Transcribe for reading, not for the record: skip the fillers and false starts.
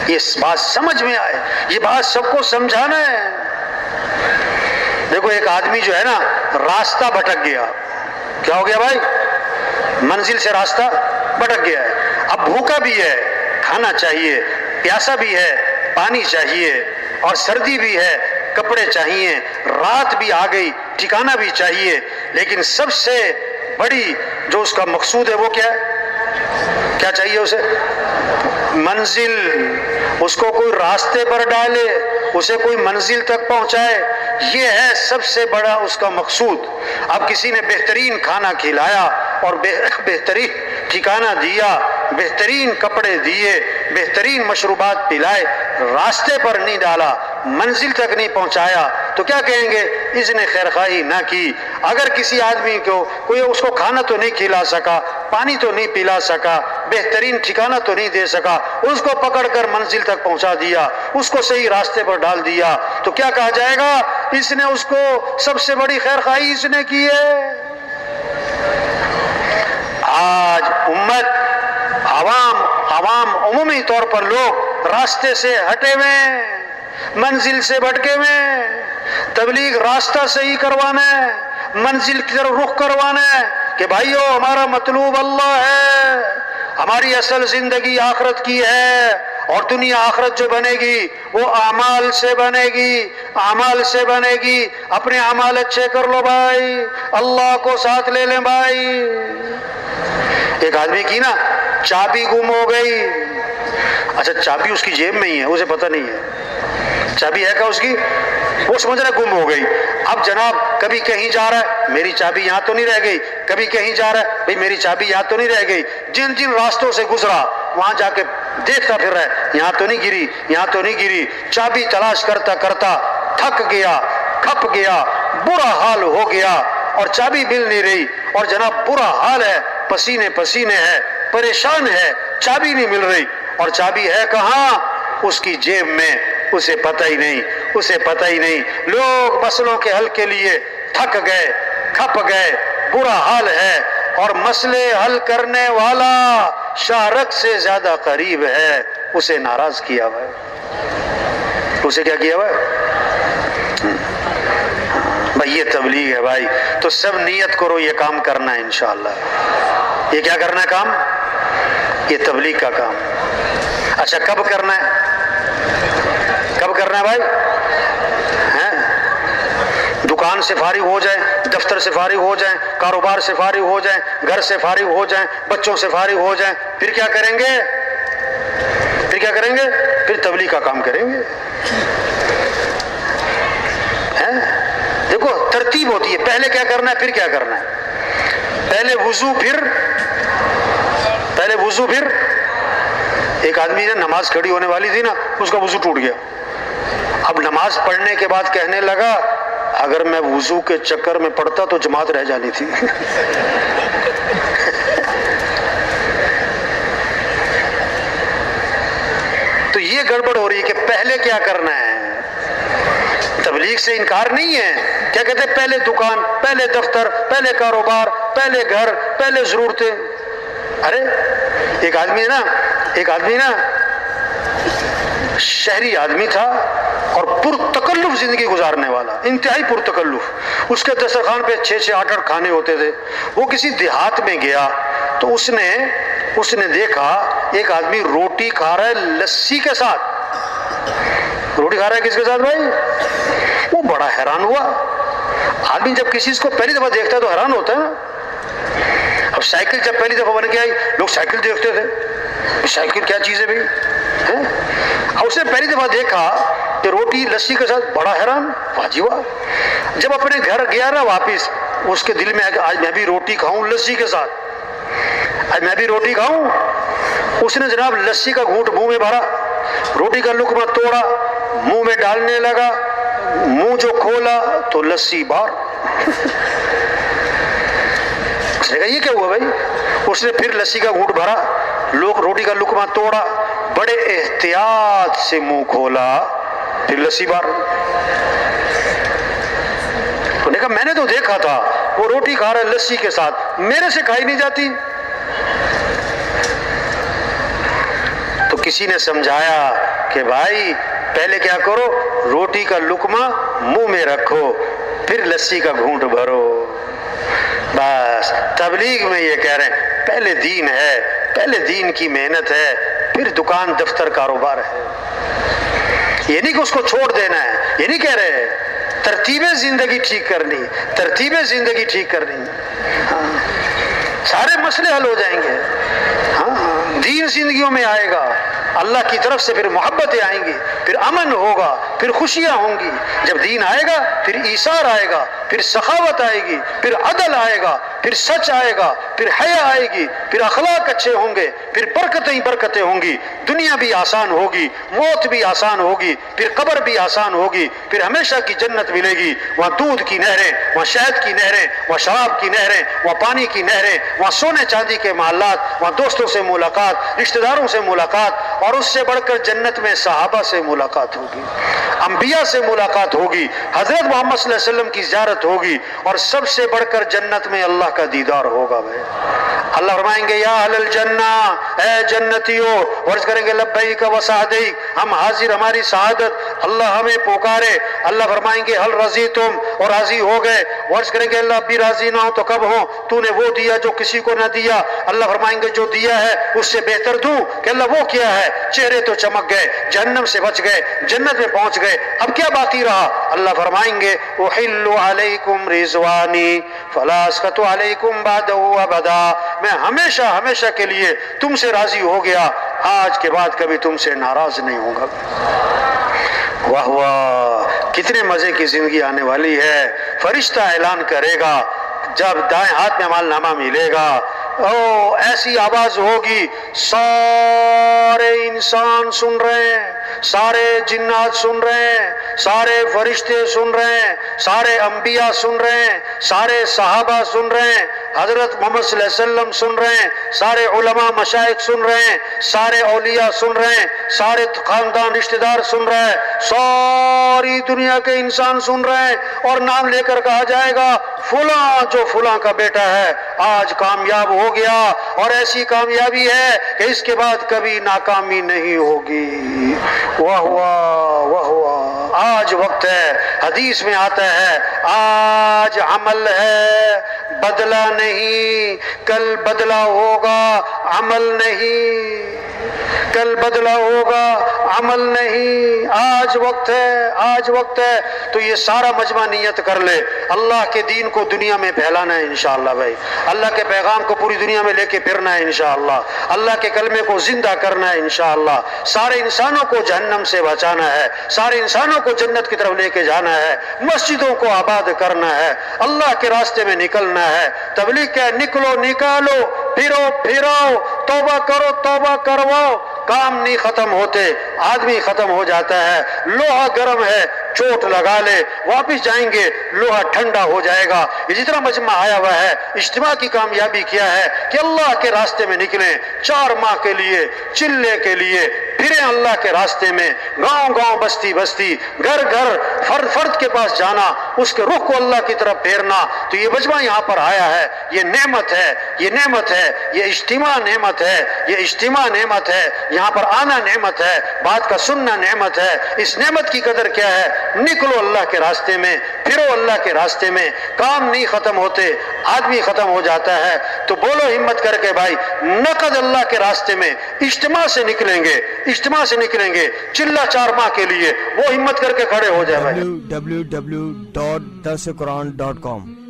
یہ بات سمجھ میں آئے، یہ بات سب کو سمجھانا ہے۔ دیکھو ایک آدمی جو ہے نا راستہ بھٹک گیا، کیا ہو گیا بھائی؟ منزل سے راستہ بھٹک گیا ہے، اب بھوکا بھی ہے، کھانا چاہیے، پیاسا بھی ہے، پانی چاہیے، اور سردی بھی ہے، کپڑے چاہیے، رات بھی آ گئی، ٹھکانہ بھی چاہیے، لیکن سب سے بڑی جو اس کا مقصود ہے وہ کیا ہے؟ کیا چاہیے اسے؟ منزل۔ اس کو کوئی راستے پر ڈالے، اسے کوئی منزل تک پہنچائے، یہ ہے سب سے بڑا اس کا مقصود۔ اب کسی نے بہترین کھانا کھلایا اور بہترین ٹھکانہ دیا، بہترین کپڑے دیے، بہترین مشروبات پلائے، راستے پر نہیں ڈالا، منزل تک نہیں پہنچایا، تو کیا کہیں گے؟ اس نے خیرخواہی نہ کی۔ اگر کسی آدمی کو کوئی اس کو کھانا تو نہیں کھلا سکا، پانی تو نہیں پلا سکا، بہترین ٹھکانہ تو نہیں دے سکا، اس کو پکڑ کر منزل تک پہنچا دیا، اس کو صحیح راستے پر ڈال دیا، تو کیا کہا جائے گا؟ اس نے اس کو سب سے بڑی خیرخواہی اس نے کی ہے۔ آج امت، عوام عمومی طور پر لوگ راستے سے ہٹے ہوئے ہیں، منزل سے بھٹکے ہوئے ہیں۔ تبلیغ راستہ صحیح کروانا ہے، منزل کی طرف رخ کروانا ہے کہ بھائیو ہمارا مطلوب اللہ ہے، ہماری اصل زندگی آخرت کی ہے، اور دنیا آخرت جو بنے گی وہ اعمال سے بنے گی، اعمال سے بنے گی۔ اپنے اعمال اچھے کر لو بھائی، اللہ کو ساتھ لے لیں بھائی۔ ایک آدمی کی نا چابی گم ہو گئی، اچھا چابی اس کی جیب میں ہی ہے، اسے پتہ نہیں ہے چابی ہے کیا اس کی، وہ سمجھ رہا ہے گم ہو گئی۔ اب جناب کبھی کہیں جا رہا ہے، میری چابی یہاں تو نہیں رہ گئی، کبھی کہیں جا رہا ہے، بھئی میری چابی یہاں تو نہیں رہ گئی، جن جن راستوں سے گزرا وہاں جا کے دیکھتا پھر رہا ہے، یہاں تو نہیں گری، یہاں تو نہیں گری، چابی تلاش کرتا کرتا تھک گیا، کھپ گیا، برا حال ہو گیا، اور چابی مل نہیں رہی، اور جناب برا حال ہے، پسینے پسینے ہے، پریشان ہے، چابی نہیں مل رہی، اور چابی ہے کہاں؟ اس کی جیب میں، اسے پتہ ہی نہیں، اسے پتہ ہی نہیں۔ لوگ مسئلوں کے حل کے لیے تھک گئے، کھپ گئے، برا حال ہے، اور مسئلے حل کرنے والا شارک سے زیادہ قریب ہے، اسے ناراض کیا ہوا ہے، اسے کیا کیا ہوا ہے؟ بھائی یہ تبلیغ ہے بھائی، تو سب نیت کرو یہ کام کرنا ہے انشاءاللہ۔ یہ کیا کرنا ہے کام؟ یہ تبلیغ کا کام۔ اچھا کب کرنا ہے؟ کب کرنا ہے بھائی؟ دکان سے فارغ ہو جائیں، دفتر سے فارغ ہو جائیں، کاروبار سے فارغ ہو جائیں، گھر سے فارغ ہو جائیں، بچوں سے فارغ ہو جائیں، پھر کیا کریں گے؟ پھر کیا کریں گے؟ پھر تبلیغ کا کام کریں گے۔ دیکھو ترتیب ہوتی ہے، پہلے کیا کرنا ہے پھر کیا کرنا ہے۔ پہلے وضو پھر ایک آدمی نے نماز کھڑی ہونے والی تھی نا، اس کا وضو ٹوٹ گیا، اب نماز پڑھنے کے بعد کہنے لگا اگر میں وضو کے چکر میں پڑھتا تو جماعت رہ جانی تھی۔ تو یہ گڑبڑ ہو رہی ہے کہ پہلے کیا کرنا ہے۔ تبلیغ سے انکار نہیں ہے، کیا کہتے ہیں؟ پہلے دکان، پہلے دفتر، پہلے کاروبار، پہلے گھر، پہلے ضرورتیں۔ ارے ایک آدمی نا شہری آدمی تھا اور پرتکلف زندگی گزارنے والا، انتہائی پرتکلف، اس کے دسترخوان پہ 6 8 کھانے ہوتے تھے۔ وہ کسی دیہات میں گیا تو اس نے دیکھا ایک آدمی روٹی کھا رہا ہے لسی کے ساتھ۔ روٹی کھا رہا ہے کس کے ساتھ بھائی؟ وہ بڑا حیران ہوا۔ آدمی جب کسی کو پہلی دفعہ دیکھتا ہے تو حیران ہوتا ہے نا۔ اب سائیکل جب پہلی دفعہ بن کے آئی، لوگ سائیکل دیکھتے تھے، سائیکل کیا چیز ہے بھائی؟ اب اس نے پہلی دفعہ دیکھا کہ روٹی لسی کے ساتھ، بڑا حیران، واہ جی واہ۔ جب اپنے گھر گیا نا واپس، اس کے دل میں ہے کہ آج میں بھی روٹی کھاؤں لسی کے ساتھ، آج میں بھی روٹی کھاؤں۔ اس نے جناب لسی کا گھونٹ منہ میں بھرا، روٹی کا لقمہ توڑا، منہ میں ڈالنے لگا، منہ جو کھولا تو لسی باہر۔ اس نے کہا یہ کیا ہوا بھائی؟ اس نے پھر لسی کا گھونٹ بھرا، روٹی کا لقمہ توڑا، بڑے احتیاط سے منہ کھولا، پھر لسی باہر۔ انہوں نے کہا میں نے تو دیکھا تھا وہ روٹی کھا رہا ہے لسی کے ساتھ، میرے سے کھائی نہیں جاتی۔ تو کسی نے سمجھایا کہ بھائی پہلے کیا کرو، روٹی کا لقمہ منہ میں رکھو پھر لسی کا گھونٹ بھرو. بس تبلیغ میں یہ کہہ رہے ہیں پہلے دین ہے، پہلے دین کی محنت ہے، پھر دکان دفتر کاروبار ہے. یہ نہیں کہ اس کو چھوڑ دینا ہے، یہ نہیں کہہ رہے. ترتیب زندگی ٹھیک کرنی، ترتیب زندگی ٹھیک کرنی، ہاں سارے مسئلے حل ہو جائیں گے. ہاں دین زندگیوں میں آئے گا، اللہ کی طرف سے پھر محبتیں آئیں گی، پھر امن ہوگا، پھر خوشیاں ہوں گی. جب دین آئے گا پھر ایثار آئے گا، پھر سخاوت آئے گی، پھر عدل آئے گا، پھر سچ آئے گا، پھر حیا آئے گی، پھر اخلاق اچھے ہوں گے، پھر برکتیں ہی برکتیں ہوں گی. دنیا بھی آسان ہوگی، موت بھی آسان ہوگی، پھر قبر بھی آسان ہوگی، پھر ہمیشہ کی جنت ملے گی. وہاں دودھ کی نہریں، وہاں شہد کی نہریں، وہاں شراب کی نہریں، وہاں پانی کی نہریں، وہاں سونے چاندی کے محلات، وہاں دوستوں سے ملاقات، رشتہ داروں سے ملاقات، اور اس سے بڑھ کر جنت میں صحابہ سے ملاقات ہوگی، انبیاء سے ملاقات ہوگی، حضرت محمد صلی اللہ علیہ وسلم کی زیارت ہوگی، اور سب سے بڑھ کر جنت میں اللہ کا دیدار ہوگا. بھائی اللہ فرمائیں گے یا اہل الجنہ، اے جنتیوں، عرض کریں گے لبیک و سعدیک، ہم حاضر، ہماری سعادت. اللہ ہمیں پکارے، اللہ فرمائیں گے حل رضیتم، اور راضی ہو گئے. عرض کریں گے اللہ بھی راضی نہ ہو تو کب ہوں، تو نے وہ دیا جو کسی کو نہ دیا. اللہ فرمائیں گے جو دیا ہے اس سے بہتر دوں، کہ اللہ وہ کیا ہے. چہرے تو چمک گئے، جہنم سے بچ گئے، جنت میں پہنچ گئے، اب کیا باقی رہا. اللہ فرمائیں گے احل علیکم رضوانی فلا اسخط علیکم بعدہ ابدا، میں ہمیشہ ہمیشہ کے لیے تم سے راضی ہو گیا، آج کے بعد کبھی تم سے ناراض نہیں ہوں گا. واہ واہ، کتنے مزے کی زندگی آنے والی ہے. فرشتہ اعلان کرے گا جب دائیں ہاتھ میں مال نامہ ملے گا، او ایسی آواز ہوگی، سارے انسان سن رہے ہیں، سارے جنات سن رہے ہیں، سارے فرشتے سن رہے ہیں، سارے انبیاء سن رہے ہیں، سارے صحابہ سن رہے ہیں، حضرت محمد صلی اللہ علیہ وسلم سن رہے ہیں، سارے علماء مشائخ سن رہے ہیں، سارے اولیاء سن رہے ہیں، سارے خاندان رشتہ دار سن رہے ہیں، ساری دنیا کے انسان سن رہے ہیں. اور نام لے کر کہا جائے گا فلاں جو فلاں کا بیٹا ہے آج کامیاب ہو گیا، اور ایسی کامیابی ہے کہ اس کے بعد کبھی ناکامی نہیں ہوگی. واہ واہ واہ واہ، آج وقت ہے. حدیث میں آتا ہے آج عمل ہے، بدلہ نہیں، کل بدلہ ہوگا، عمل نہیں، کل بدلہ ہوگا، عمل نہیں. آج وقت ہے، آج وقت ہے. تو یہ سارا مجمع نیت کر لے، اللہ کے دین کو دنیا میں پھیلانا ہے انشاءاللہ. بھائی اللہ کے پیغام کو پوری دنیا میں لے کے پھرنا ہے انشاءاللہ. اللہ کے کلمے کو زندہ کرنا ہے انشاءاللہ. سارے انسانوں کو جہنم سے بچانا ہے، سارے انسانوں کو جنت کی طرف لے کے جانا ہے، مسجدوں کو آباد کرنا ہے، اللہ کے راستے میں نکلنا ہے. تبلیغ کیا ہے؟ نکلو، نکالو، پھرو، پھراؤ، توبہ کرو، توبہ کرواؤ. کام نہیں ختم ہوتے، آدمی ختم ہو جاتا ہے. لوہا گرم ہے، چوٹ لگا لے، واپس جائیں گے لوہا ٹھنڈا ہو جائے گا. یہ جتنا مجمع آیا ہوا ہے، اجتماع کی کامیابی کیا ہے کہ اللہ کے راستے میں نکلیں. 4 ماہ کے لیے، چلے کے لیے پھریں اللہ کے راستے میں، گاؤں گاؤں، بستی بستی، گھر گھر، فرد فرد کے پاس جانا، اس کے رخ کو اللہ کی طرف پھیرنا. تو یہ مجمع یہاں پر آیا ہے، یہ نعمت ہے، یہ نعمت ہے، یہ اجتماع نعمت ہے، یہ اجتماع نعمت ہے. یہاں پر آنا نعمت ہے، بات کا سننا نعمت ہے. اس نعمت کی قدر کیا ہے؟ نکلو اللہ کے راستے میں، پھرو اللہ کے راستے میں. کام نہیں ختم ہوتے، آدمی ختم ہو جاتا ہے. تو بولو ہمت کر کے بھائی، نقد اللہ کے راستے میں اجتماع سے نکلیں گے، اجتماع سے نکلیں گے، چلہ 4 ماہ کے لیے. وہ ہمت کر کے کھڑے ہو جائے بھائی. www.darsequran.com